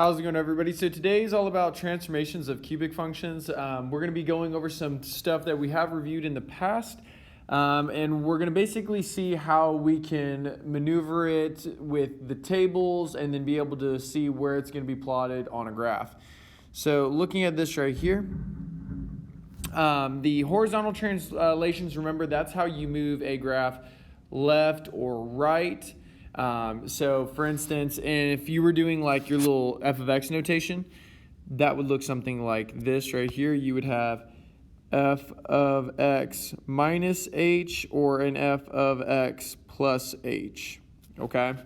How's it going, everybody? So today is all about transformations of cubic functions. We're going to be going over some stuff that we have reviewed in the past, and we're going to basically see how we can maneuver it with the tables and then be able to see where it's going to be plotted on a graph. So looking at this right here, the horizontal translations, remember, that's how you move a graph left or right. So for instance, if you were doing like your little f of x notation, that would look something like this right here. You would have f of x minus h or an f of x plus h, okay?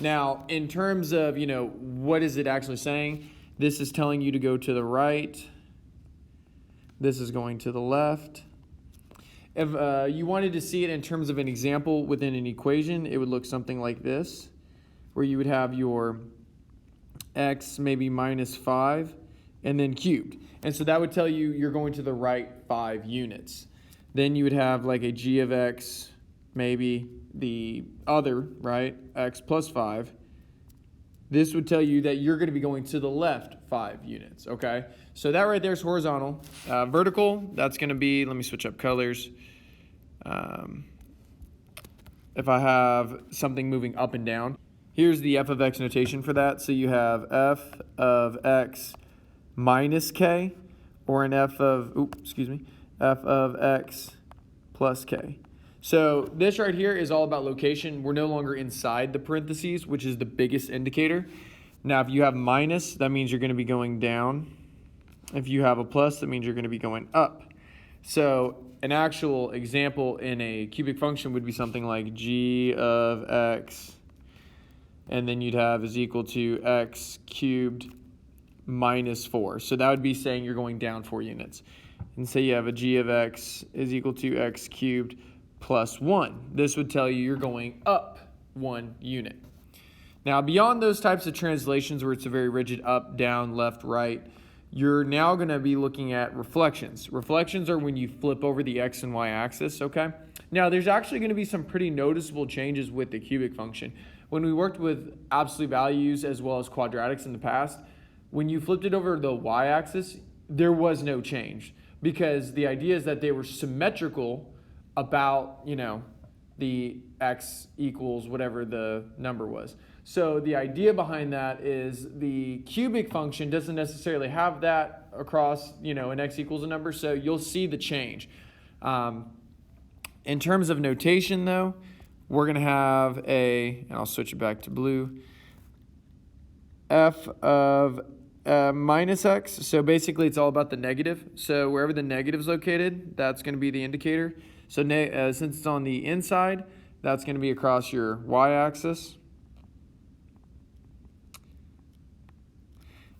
Now, in terms of, what is it actually saying? This is telling you to go to the right. This is going to the left. If you wanted to see it in terms of an example within an equation, it would look something like this, where you would have your x maybe minus 5 and then cubed. And so that would tell you you're going to the right 5 units. Then you would have like a g of x, maybe the other, right, x plus 5. This would tell you that you're going to be going to the left 5 units, okay? So that right there is horizontal. Vertical, that's going to be, let me switch up colors. If I have something moving up and down, here's the f of x notation for that. So you have f of x minus k or an f of x plus k. So this right here is all about location. We're no longer inside the parentheses, which is the biggest indicator. Now, if you have minus, that means you're going to be going down. If you have a plus, that means you're going to be going up. So an actual example in a cubic function would be something like g of x, and then you'd have is equal to x cubed minus 4. So that would be saying you're going down 4 units. And say you have a g of x is equal to x cubed plus 1. This would tell you you're going up 1 unit. Now, beyond those types of translations where it's a very rigid up, down, left, right, you're now going to be looking at reflections. Reflections are when you flip over the x and y axis, okay? Now, there's actually going to be some pretty noticeable changes with the cubic function. When we worked with absolute values as well as quadratics in the past, when you flipped it over the y-axis, there was no change because the idea is that they were symmetrical about, the x equals whatever the number was. So the idea behind that is the cubic function doesn't necessarily have that across, an x equals a number, so you'll see the change. In terms of notation, though, we're going to have and I'll switch it back to blue, f of minus x. So basically it's all about the negative. So wherever the negative is located, that's going to be the indicator. So since it's on the inside, that's going to be across your y-axis.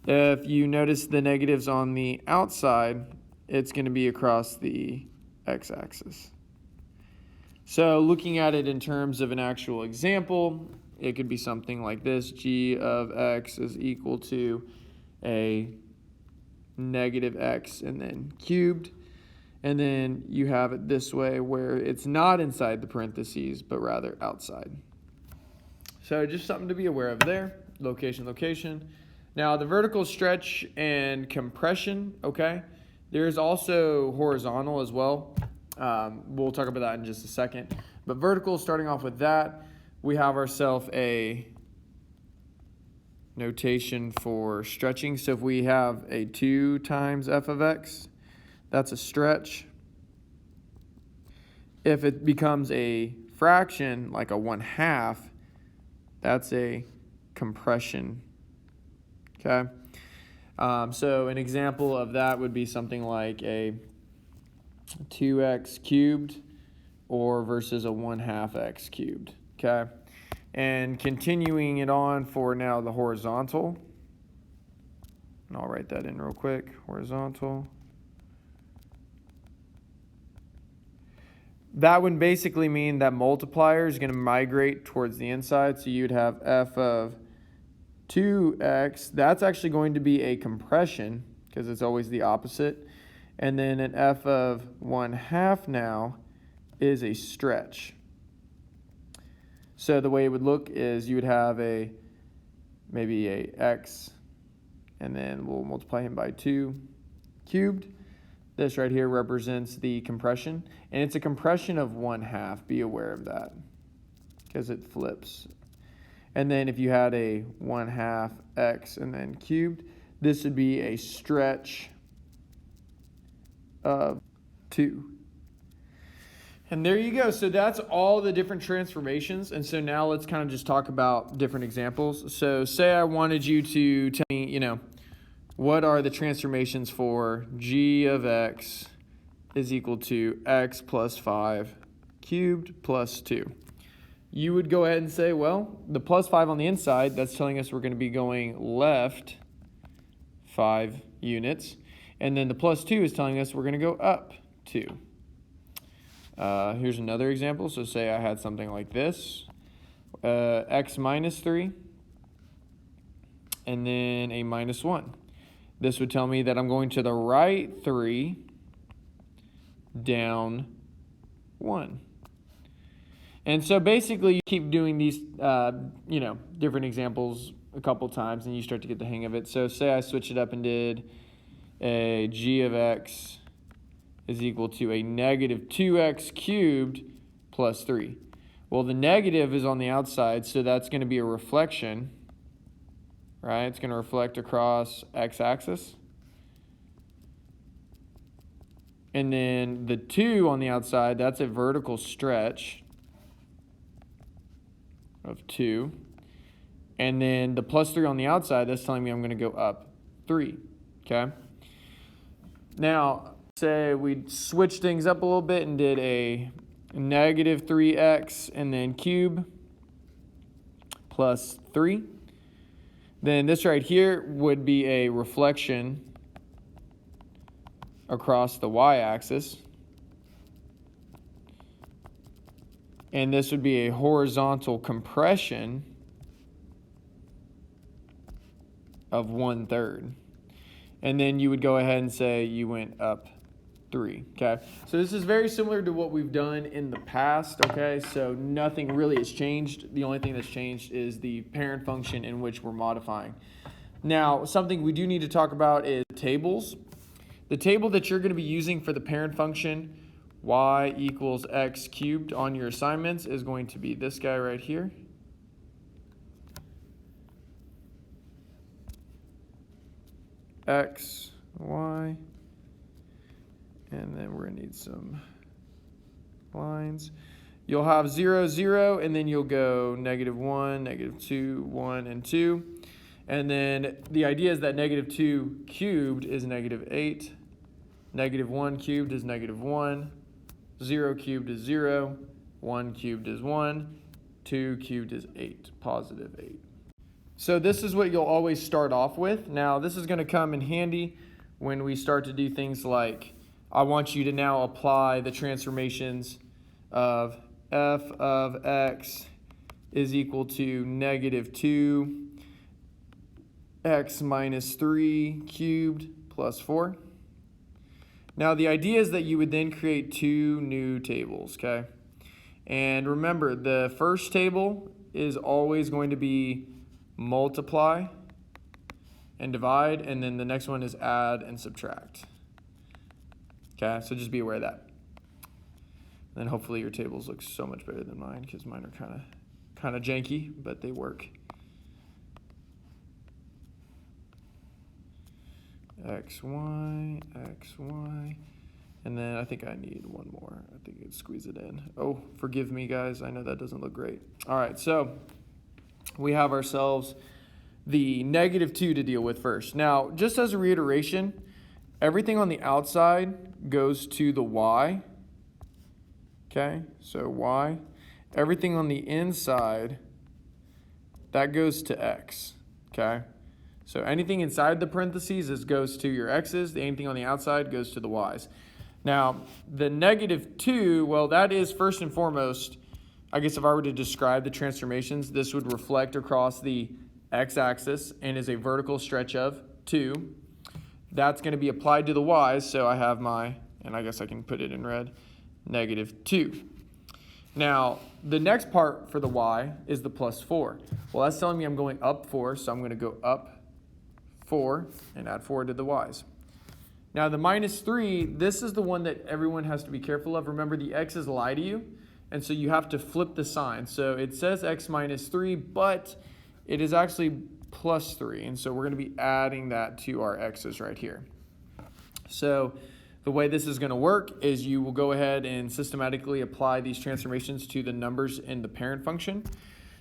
If you notice the negatives on the outside, it's going to be across the x-axis. So looking at it in terms of an actual example, it could be something like this. G of x is equal to a negative x and then cubed. And then you have it this way where it's not inside the parentheses, but rather outside. So just something to be aware of there. Location, location. Now the vertical stretch and compression, okay? There's also horizontal as well. We'll talk about that in just a second. But vertical, starting off with that, we have ourselves a notation for stretching. So if we have a 2 times f of x, that's a stretch. If it becomes a fraction, like a 1/2, that's a compression, okay? So an example of that would be something like a 2x cubed or versus a 1/2 x cubed, okay? And continuing it on for now the horizontal, and I'll write that in real quick, horizontal. That would basically mean that multiplier is going to migrate towards the inside. So you'd have f of 2x. That's actually going to be a compression because it's always the opposite. And then an f of 1/2 now is a stretch. So the way it would look is you would have maybe a x and then we'll multiply him by 2 cubed. This right here represents the compression, and it's a compression of 1/2. Be aware of that because it flips. And then if you had a 1/2 x and then cubed, this would be a stretch of 2. And there you go. So that's all the different transformations. And so now let's kind of just talk about different examples. So say I wanted you to tell me, what are the transformations for g of x is equal to x plus 5 cubed plus 2. You would go ahead and say, well, the plus 5 on the inside, that's telling us we're going to be going left 5 units. And then the plus 2 is telling us we're going to go up 2. Here's another example. So say I had something like this. X minus 3 and then a minus 1. This would tell me that I'm going to the right 3, down 1. And so basically you keep doing these, different examples a couple times and you start to get the hang of it. So say I switch it up and did a g of x is equal to a negative 2x cubed plus 3. Well, the negative is on the outside, so that's going to be a reflection, right? It's going to reflect across x-axis. And then the 2 on the outside, that's a vertical stretch of 2. And then the plus 3 on the outside, that's telling me I'm going to go up 3, okay? Now, say we switched things up a little bit and did a negative 3x and then cube plus 3. Then this right here would be a reflection across the y-axis. And this would be a horizontal compression of 1/3. And then you would go ahead and say you went up 3, okay? So this is very similar to what we've done in the past, okay? So nothing really has changed. The only thing that's changed is the parent function in which we're modifying. Now, something we do need to talk about is tables. The table that you're going to be using for the parent function, y equals x cubed on your assignments, is going to be this guy right here. X, y, and then we're going to need some lines. You'll have 0, 0, and then you'll go -1, -2, 1, and 2. And then the idea is that -2 cubed is -8, -1 cubed is -1, 0 cubed is 0, 1 cubed is 1, 2 cubed is 8, positive 8. So this is what you'll always start off with. Now this is going to come in handy when we start to do things like, I want you to now apply the transformations of f of x is equal to -2 x minus 3 cubed plus 4. Now the idea is that you would then create 2 new tables, okay? And remember, the first table is always going to be multiply and divide, and then the next one is add and subtract. Okay, so just be aware of that. And then hopefully your tables look so much better than mine, because mine are kind of janky, but they work. XY, XY, and then I think I need one more. I think I can squeeze it in. Oh, forgive me guys, I know that doesn't look great. All right, so we have ourselves the -2 to deal with first. Now, just as a reiteration, everything on the outside goes to the y. Okay, so y. Everything on the inside, that goes to x. Okay, so anything inside the parentheses goes to your x's. Anything on the outside goes to the y's. Now, the -2, well, that is first and foremost, I guess if I were to describe the transformations, this would reflect across the x-axis and is a vertical stretch of 2. That's going to be applied to the y's, so I have my, and I guess I can put it in red, -2. Now, the next part for the y is the +4. Well, that's telling me I'm going up 4, so I'm going to go up 4, and add 4 to the y's. Now the minus 3, this is the one that everyone has to be careful of. Remember, the x's lie to you, and so you have to flip the sign. So it says x minus 3, but it is actually plus 3, and so we're going to be adding that to our x's right here. So the way this is going to work is you will go ahead and systematically apply these transformations to the numbers in the parent function.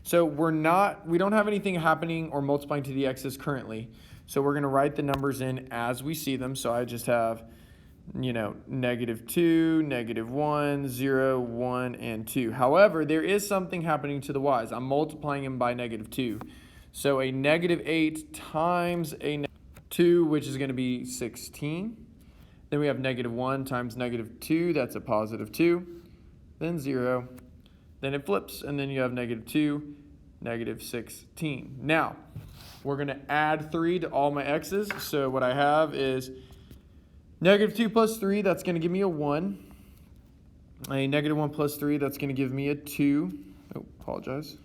So we don't have anything happening or multiplying to the x's currently. So we're going to write the numbers in as we see them. So I just have, negative 2, negative 1, 0, 1, and 2. However, there is something happening to the y's. I'm multiplying them by negative 2. So a negative 8 times a 2, which is going to be 16. Then we have negative 1 times negative 2. That's a positive 2. Then 0. Then it flips, and then you have negative 2, negative 16. Now, we're going to add 3 to all my x's. So what I have is negative 2 plus 3, that's going to give me a 1. A negative 1 plus 3, that's going to give me a 2. Oh, apologize.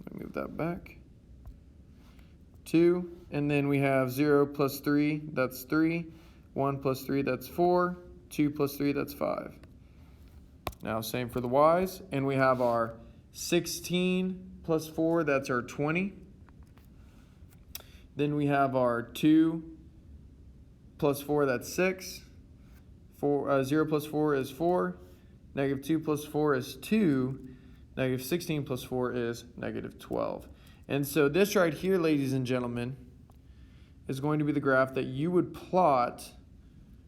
Let me move that back. 2. And then we have 0 plus 3, that's 3. 1 plus 3, that's 4. 2 plus 3, that's 5. Now, same for the y's. And we have our 16 plus 4, that's our 20. Then we have our 2 plus 4, that's 6. 0 plus 4 is 4. Negative 2 plus 4 is 2. Negative 16 plus 4 is negative 12. And so this right here, ladies and gentlemen, is going to be the graph that you would plot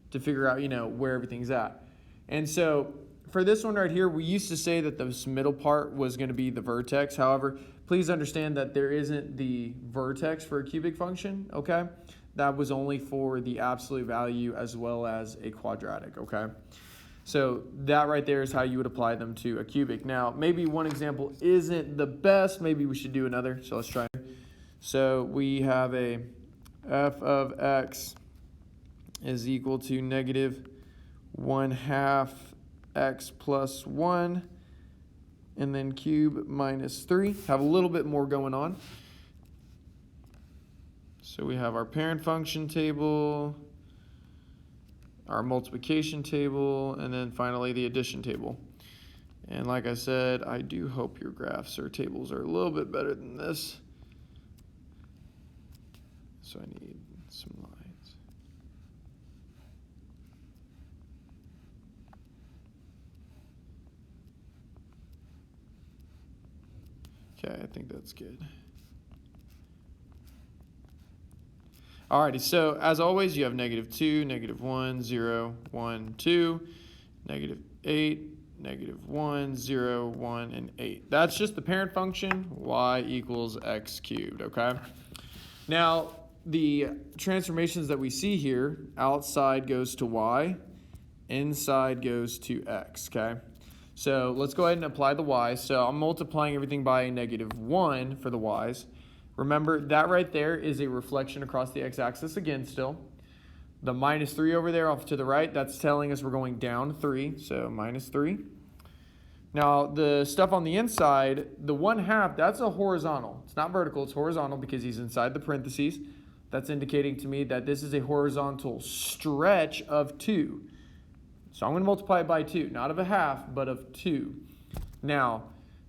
to figure out, where everything's at. And so for this one right here, we used to say that this middle part was going to be the vertex. However, please understand that there isn't the vertex for a cubic function, okay? That was only for the absolute value as well as a quadratic, okay? So that right there is how you would apply them to a cubic. Now, maybe one example isn't the best. Maybe we should do another. So let's try. So we have a f of x is equal to negative 1/2 x plus 1, and then cube minus 3. Have a little bit more going on. So we have our parent function table, our multiplication table, and then finally the addition table. And like I said, I do hope your graphs or tables are a little bit better than this. So I need some lines. Okay, I think that's good. Alrighty, so as always, you have negative 2, negative 1, 0, 1, 2, negative 8, negative 1, 0, 1, and 8. That's just the parent function, y equals x cubed, okay? Now, the transformations that we see here, outside goes to y, inside goes to x, okay? So let's go ahead and apply the y's. So I'm multiplying everything by a negative 1 for the y's. Remember, that right there is a reflection across the x-axis again still. The minus 3 over there off to the right, that's telling us we're going down 3, so minus 3. Now, the stuff on the inside, the 1/2, that's a horizontal. It's not vertical, it's horizontal because he's inside the parentheses. That's indicating to me that this is a horizontal stretch of 2. So I'm going to multiply it by 2, not of a half, but of 2. Now,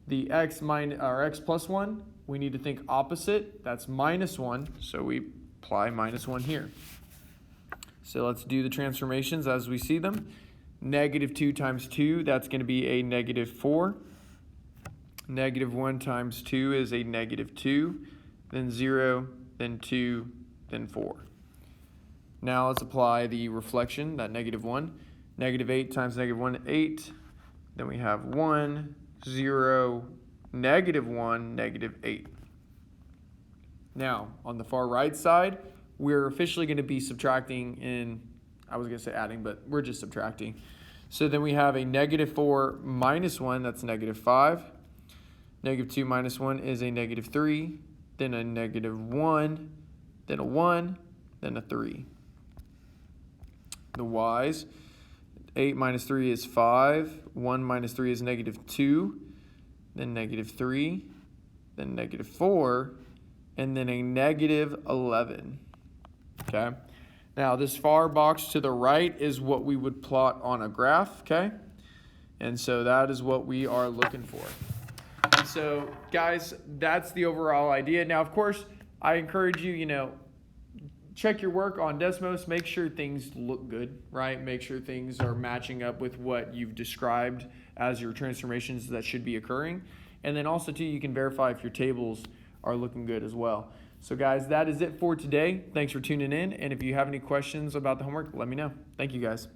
the x plus 1, we need to think opposite. That's minus 1, so we apply minus 1 here. So let's do the transformations as we see them. Negative 2 times 2, that's going to be a negative 4. Negative 1 times 2 is a negative 2. Then 0, then 2, then 4. Now let's apply the reflection, that negative 1. Negative 8 times negative 1, 8. Then we have 1, 0, negative 1, negative 8. Now, on the far right side, we're officially going to be subtracting in, I was going to say adding, but we're just subtracting. So then we have a negative 4 minus 1, that's negative 5. Negative 2 minus 1 is a negative 3. Then a negative 1, then a 1, then a 3. The y's. 8 minus 3 is 5. 1 minus 3 is negative 2. Then negative 3. Then negative 4. And then a negative 11. okay? Now, this far box to the right is what we would plot on a graph, okay? And so that is what we are looking for. And so, guys, that's the overall idea. Now, of course, I encourage you, check your work on Desmos. Make sure things look good, right? Make sure things are matching up with what you've described as your transformations that should be occurring. And then also, too, you can verify if your tables are looking good as well. So, guys, that is it for today. Thanks for tuning in. And if you have any questions about the homework, let me know. Thank you, guys.